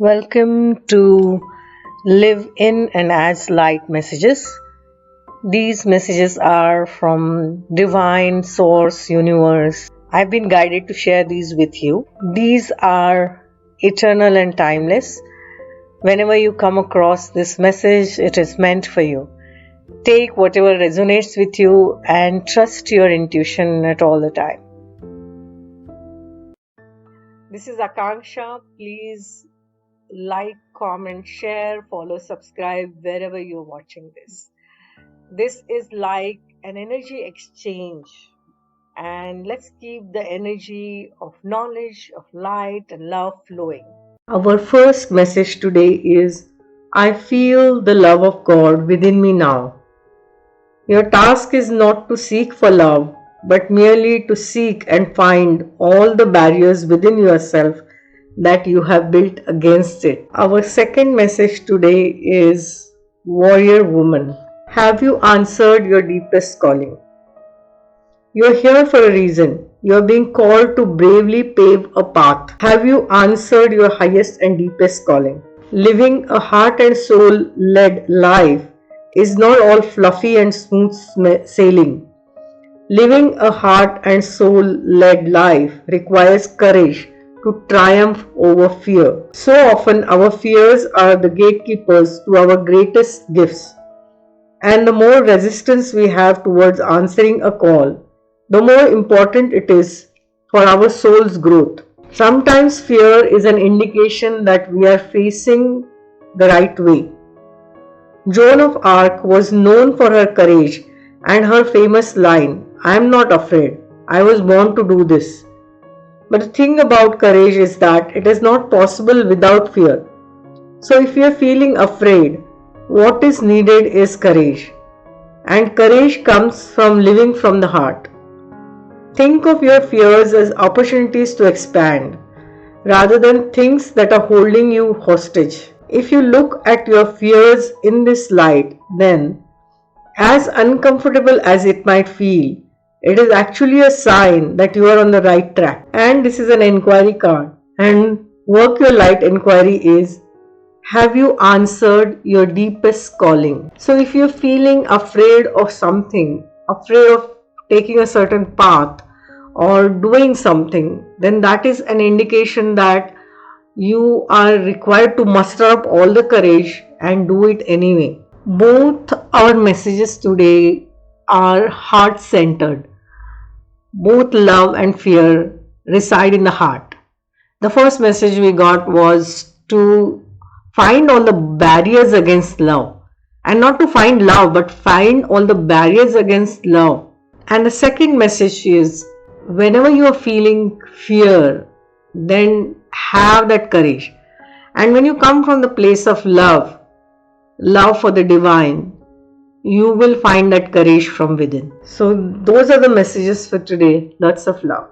Welcome to Live In and As Light messages. These messages are from Divine Source Universe. I've been guided to share these with you. These are eternal and timeless. Whenever you come across this message, it is meant for you. Take whatever resonates with you and trust your intuition at all the time. This is Akanksshaa. Please like, comment, share, follow, subscribe wherever you're watching this. This is like an energy exchange, and let's keep the energy of knowledge, of light and love flowing. Our first message today is, I feel the love of God within me now. Your task is not to seek for love, but merely to seek and find all the barriers within yourself that you have built against it. Our second message today is, Warrior Woman. Have you answered your deepest calling? You're here for a reason. You're being called to bravely pave a path. Have you answered your highest and deepest calling? Living a heart and soul led life is not all fluffy and smooth sailing. Living a heart and soul led life requires courage to triumph over fear. So often our fears are the gatekeepers to our greatest gifts. And the more resistance we have towards answering a call, the more important it is for our soul's growth. Sometimes fear is an indication that we are facing the right way. Joan of Arc was known for her courage and her famous line, I am not afraid, I was born to do this. But the thing about courage is that it is not possible without fear. So if you are feeling afraid, what is needed is courage. And courage comes from living from the heart. Think of your fears as opportunities to expand, rather than things that are holding you hostage. If you look at your fears in this light, then, as uncomfortable as it might feel, it is actually a sign that you are on the right track. And this is an inquiry card. And work your light inquiry is, have you answered your deepest calling? So if you're feeling afraid of something, afraid of taking a certain path or doing something, then that is an indication that you are required to muster up all the courage and do it anyway. Both our messages today are heart-centered. Both love and fear reside in the heart. The first message we got was to find all the barriers against love. And not to find love, but find all the barriers against love. And the second message is, whenever you are feeling fear, then have that courage. And when you come from the place of love for the divine, you will find that courage from within. So those are the messages for today. Lots of love.